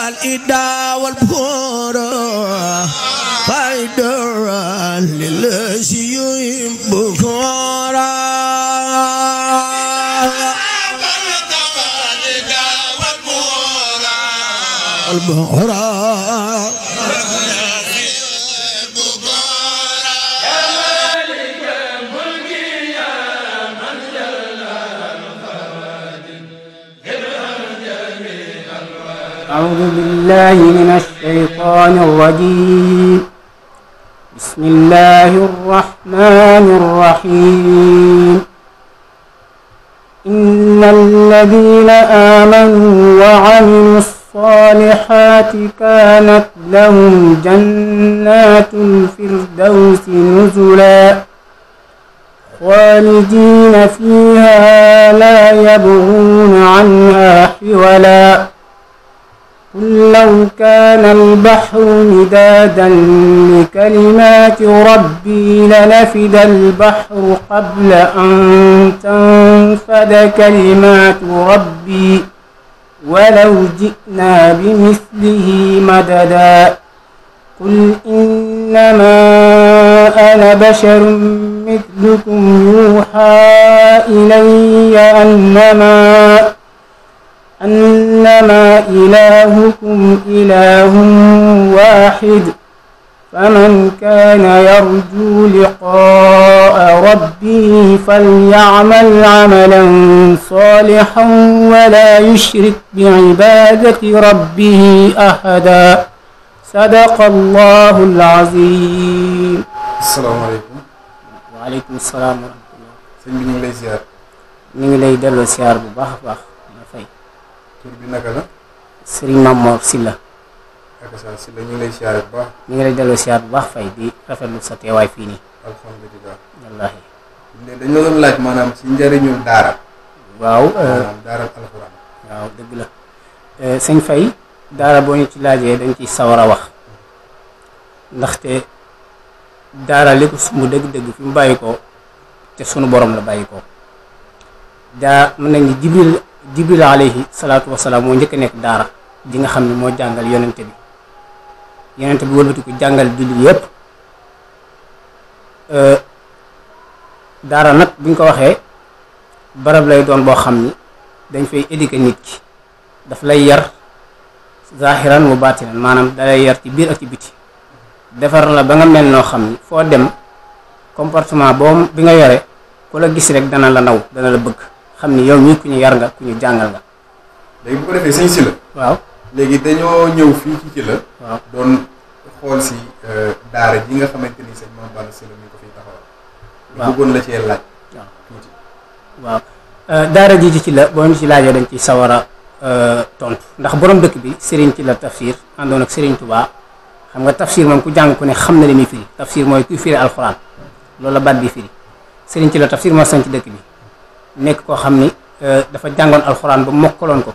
الإداء والبخورة فايدرا للذي يحب خورا البخورة أعوذ بالله من الشيطان الرجيم. بسم الله الرحمن الرحيم. إن الذين آمنوا وعملوا الصالحات كانت لهم جنات الفردوس نزلا خالدين فيها لا يبغون عنها حولا. قل لو كان البحر مدادا لكلمات ربي لنفد البحر قبل أن تنفد كلمات ربي ولو جئنا بمثله مددا. قل إنما أنا بشر مثلكم يوحى إلي أنما إلهكم إله واحد فمن كان يرجو لقاء ربه فليعمل عملا صالحا ولا يشرك بعبادة ربه أحدا. صدق الله العظيم. السلام عليكم. وعليكم السلام ورحمة الله. sëñ bi ñu ngi lay ziar. ñu ngi lay delloo ziar bu baax a baax. tur bi naka la. Serigne Mamor Sylla. ak sa Sylla ñu ngi lay ziar bu baax. ñu ngi lay delloo ziar bu baax fay di rafetlu sa teewaay fii nii. alhamdulilah. wallaahi. dañu la doon laaj maanaam ci njëriñu daara. waaw. maanaam daara alxuraan. waaw dëgg la. sëñ Faye daara boo ñu ci laajee dañ ciy sawar a wax ndaxte daara li ko mu dëgg-dëgg fi mu bàyyi ko te sunu borom la bàyyi ko mën nañ ni Jibril alayhi salaatu wasalaam moo njëkk a nekk daara ji nga xam ne moo jàngal yonente bi wëlbati ko jàngal jullit yépp. daara nag buñ ko waxee barab lay doon boo xam ni dañ fay éduquer nit ki daf lay yar zahiran wa batinan maanaam dalay yar ci biir ak ci biti defar la ba nga mel noo xam ni foo dem comportement boo bi nga yore ku la gis rek dana la naw dana la bëgg xam ni yow mii ku ñu yar nga ku ñu jàngal nga. léegi bu ko defee sëñ Sylla. waaw léegi dañoo ñëw fii ci Sylla. waaw doon xool si daara ji nga xamante ni sëñ Mame Balla Sylla mi ngi ko fiy taxawal. waaw bëggoon la cee laaj. waaw tuuti. waaw daara ji ci Sylla boo ñu ci laajee dañ ciy sawar a tontu ndax borom dëkk bi Serigne Sylla Tafsir àndoon ak Serigne Touba xam nga tafsir moom ku jàng ku ne xam na li muy firi tafsir mooy kuy firi alxuraan loolu la baat bi firi Serigne Sylla Tafsir moo sanc dëkk bi. nekk koo xam ni dafa jàngoon alxuraan ba mokkaloon ko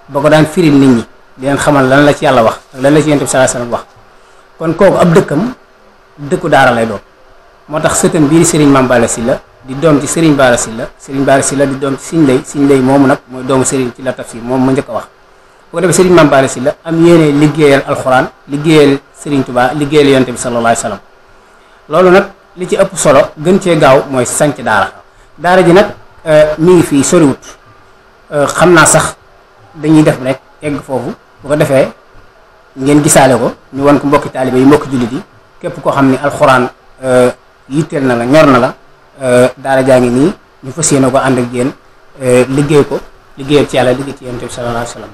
ba ko daan firil nit ñi di leen xamal lan la ci yàlla wax ak lan la ci yonent bi sallallahu alayhi wasallam wax kon kooku ab dëkkam dëkku daara lay doon moo tax sëtam bii di Serigne Mame Balla Sylla di doom ci Serigne Bara Sylla di doom ci Serigne Lay moomu nag mooy doomu Serigne Sylla Tafsir moom ma njëkk a wax bu ko defee Serigne Mame Balla Sylla am yéene liggéeyal alxuraan liggéeyal Serigne Touba liggéeyal yonent bi sallallahu alayhi wasallam loolu nag li ci ëpp solo gën cee gaaw mooy sanc daara ji nag mi ngi fii soriwut xam naa sax dañuy def rek egg foofu bu ko defee ngeen gisaale ko ñu wan ko mbokki taalibe yi mbokki jullit yi képp koo xam ni alxuraan yitteel na la ñor na la daara jaa ngi nii ñu fas yéene ko ànd ak yéen liggéey ko liggéeyal ci yàlla liggéey ci yonent bi sallallahu alayhi wa sallam.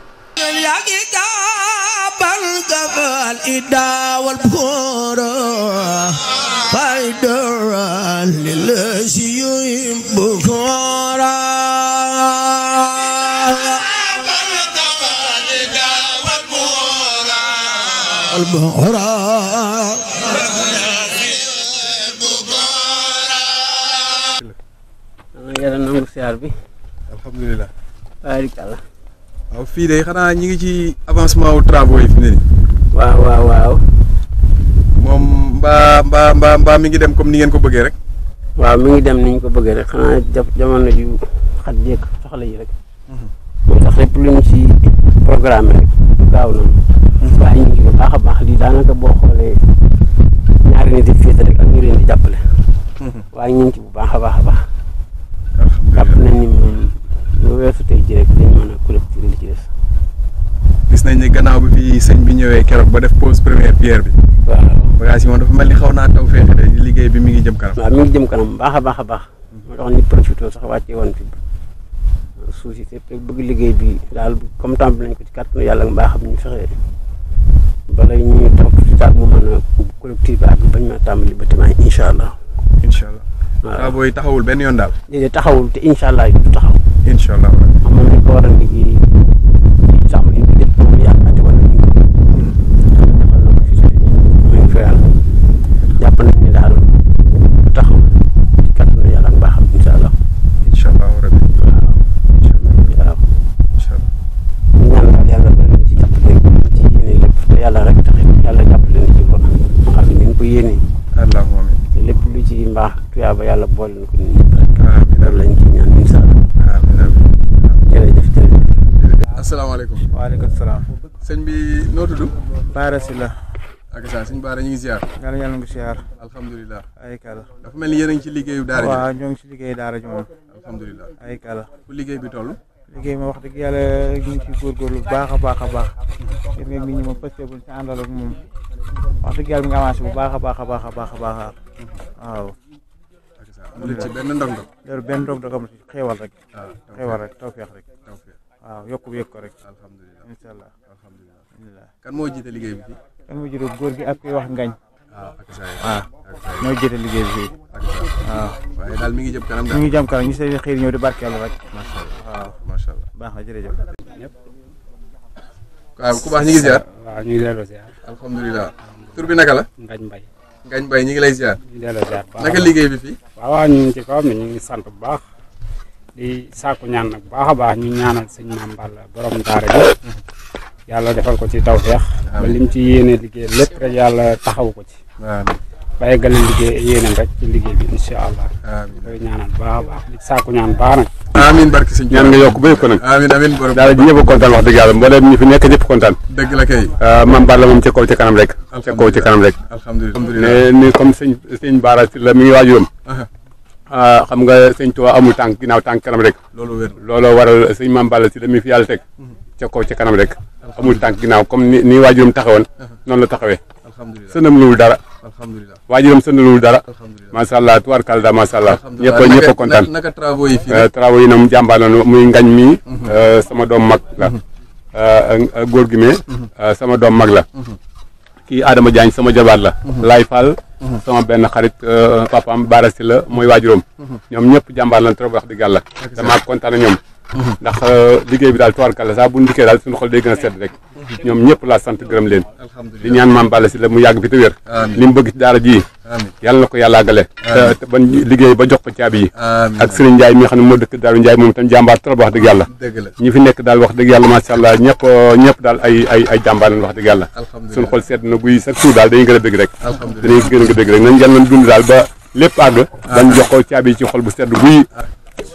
الإداء والبخورة فايدرا للذي يحب خورا البخورة yàlla nangu siyaar bi. alhamdulilah. barikalla. waaw fii de xanaa ñi ngi ci avancement wu travaux yi fi mu ne nii. waaw. moom mbaa mi ngi dem comme ni ngeen ko bëggee rek. waaw mi ngi dem ni ñu ko bëggee rek xanaa jamono ju xat jéeg soxla yi rek. moo tax lépp luñ ci programme rek gaaw na waaye ñu ngi bu baax a baax lii daanaka boo xoolee ñaari nit yi féete rek ak ñu leen di jàppale waaye ñu ngi ci bu baax a baax a baax jàpp nañ ni moom lu weesu tey ji rek dañ mën a collecté li ci des. gis nañ ni gannaaw bi fi sëñ bi ñëwee keroog ba def pose première pierre bi. waaw bagage yi moom dafa mel ni xaw naa taw feexe de liggéey bi mi ngi jëm kanam. waaw mi ngi jëm kanam baax a baax a baax. moo tax ñu profité sax wàcce woon fi suuf si te bëgg liggéey bi daal comme temps bi nañ ko ci kàttanu yàlla ak mbaaxam ñu fexe bala ñuy toog ci taat mu mën a collecté bi ak bañ ma tàmbali bâtiment yi incha allah. incha allah waaw booy taxawul benn yoon daal. déedéet taxawul te incha allah du taxaw. incha allah amoon nañ ko war a liggéey tàmbali bi lépp moom yàlla ati woon nañ ko defal na ko fi ñu fa yàlla jàpp nañ ni daal du taxaw ci kàttanu yàlla ak mbaaxam incha allah. incha allah rabbi waaw waaw incha allah ñu ñaan daal yàlla ba leen ci jàppale ci yéene lépp te yàlla rek tax yàlla jàppale leen ci ba xam ne ni ko yéene allahumma amiin te lépp lu ci mbaax tuyaaba yàlla boole na ko nit ñëpp rek amiin loolu lañ ci ñaan incha allah. amiin amiin jërëjëf jërëjëf. asalaamaaleykum. waaleykum salaam. sëñ bi noo tudd. Baara si la. ak saa sëñ Baara ñu ngi ziar. yàlla ngi ziar. alhamdulilah. ay kala. dafa mel ni yéen a ngi ci liggéeyu daara ji. waaw ñoo ngi ci liggéey daara ji moom. alhamdulilah. ay kala. fu liggéey bi toll. liggéey ma wax dëgg yàlla ñu ngi ci góorgóorlu bu baax a baax a baax. yéen nit ñi moom parce que buñ ci àndal ak moom wax dëgg yàlla mi ngi avancé bu baax a baax a baax a baax a baax waaw. mu leen ci benn ndong-ndong. loolu benn ndong-ndong am ci xéewal rek. waaw xéewal rek tawfeex rek. tawfeex. waaw yokk bu yëg ko rek. alhamdulilah incha allah. alhamdulilah. kan moo jiite liggéey bi fii. kan moo jiite góor gi ak kuy wax ngañ. waaw ak saa yi. waaw ak saa yi. ñoo jiite liggéey bi fii. ak saa yi. waaw. waaye daal mi ngi jëm kanam ñu daal. ngi jëm kanam ñu seen xëy ñëw di barkeelu rek. macha allah waaw macha allah. baax na jërëjëf. waaw ku baax ñu ngi ziar. waaw ñu ngi delloo ziar. alhamdulilah. tur bi naka la. Ngañ Mbay. Ngañ Mbay ñu ngi lay ziar. ñu ngi delloo ziar bu baax. naka liggéey bi fii. waaw ñu ngi ci kawam ñu ngi sant bu baax di sàkku ñaan nag bu baax a baax ñu ñaanal sëñ Maam Balla borom daara ji yàlla defal ko ci tawfeex ba lim ci yéene liggéey lépp rek yàlla taxaw ko ci amiin. ba eggale liggéey yéenam rek ci liggéey bi incha allah. amiin. koy ñaanal bu baax a baax di sàkku ñaan baax nag. amiin barki sëñ ñaan nga yokk ba yëg ko nag. amiin amiin borom. daal di ñëpp a kontaan wax dëgg yàlla mboolem ñi fi nekk ñëpp kontaan. dëgg la kay. Mame Balla moom ca kaw ca kanam rek. ca kaw ca kanam rek. alhamdulilah. ni comme sëñ Baara la mi ngi waajuram. xam nga sëñ Tuubaa amul tànk ginnaaw tànk kanam rek. loolu wér. looloo waral sëñ Mame Balla si la mi fi yàlla teg. ca kaw ca kanam rek. amul tànk ginnaaw comme ni waajuram taxawoon. noonu la taxawee. alhamdulilah sënam luwul dara. alhamdulilah. waajuram sënaluwul dara. alhamdulilah. macha allah tubaarkàlla daal macha allah. alhamdulilah ñëpp a kontaan. naka travaux yi fii. travaux yi nag jàmbaar la muy ngañ mi. sama doom mag la. góor gi mee sama doom mag la. kii Adama Diagne sama jabaat la. Laay Fall. sama benn xarit papaam Baara si la mooy waajuram. ñoom ñëpp jàmbaar lañ trop wax dëgg yàlla. damaa kontaan ak ñoom. ndax liggéey bi daal tubaarkàlla saa bu ñu dikkee daal suñu xol day gën a sedd rek. ñoom ñëpp laa sant gërëm leen. di ñaan Mame Balla si la mu yàgg fi te wér. li mu bëgg ci daara ji. yàlla na ko yàlla àggale. te ban liggéey ba jox ko caabi yi. ak Serigne Ndiaye mi nga xam ne moo dëkk Daaru Ndiaye moom tam jàmbaar trop wax dëgg yàlla. ñi fi nekk daal wax dëgg yàlla macha allah ñëpp daal ay jàmbaar lañ wax dëgg yàlla. suñu xol sedd na buy chaque jour daal dañuy gën a bëgg rek. dañuy gën a bëgg rek nañ yàlla dund daal ba lépp àgg. dañ jox ko caabi yi ci xol bu sedd buy.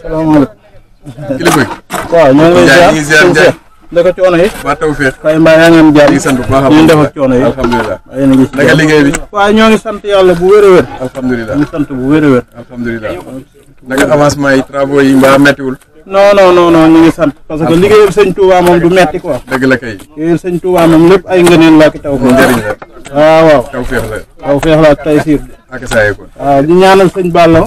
salaamaaleykum. kilifa gi. waaw ñoo ngi lay ziar ndaka coono yi. waa tawfeex. kay mbaa yaa ngi am jàmm. ñu ngi sant bu baax a baax. ñu def ak coono yi. alhamdulilah. yéen a ngi ci naka liggéey bi. waaw ñoo ngi sant yàlla bu wér a wér. alhamdulilah. ñu ngi sant bu wér a wér. alhamdulilah. naka avancement yi travaux yi mbaa méttiwul. non ñu ngi sant. parce que liggéeyal sëñ Touba moom du metti quoi. dëgg la kay. liggéeyal sëñ Touba moom lépp ay ngëneel la ak taw. njëriñ la. waaw. tawfeex la. tawfeex la ak taysiir. ak saa ko. waaw di ñaanal sëñ Balla.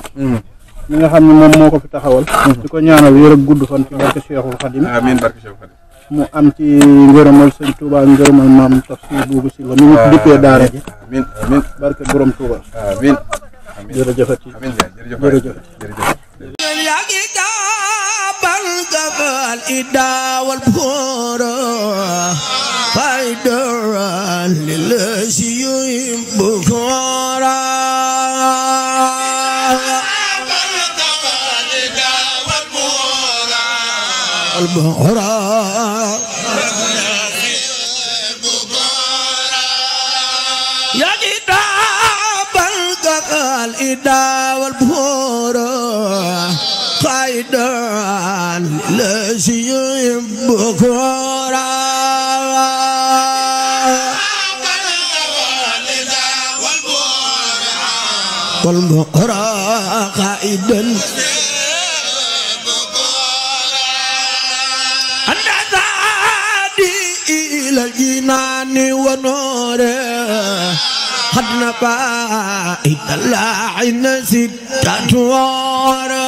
mi nga xam ne moom moo ko fi taxawal. di ko ñaanal wér ak gudd fan ci barke Cheikhul Khadim. amiin barke Cheikhul Khadim. mu am ci ngërëmal sëñ Touba ngërëmal maam Tafsir Buubu si la mi ngi dippee daara ji. amiin amiin. barke borom Touba. amiin. jërëjëfati. amiin jërëjëf. jërëjëf. الإداء والبخور فايدرا للذي بخورا البخورا يا كتاب الإداء والبخور خيدان لسي بكرة والمهرى قائدا أنت ذادي إلى الجنان ونوره قد نبأت اللاعن ستة ورا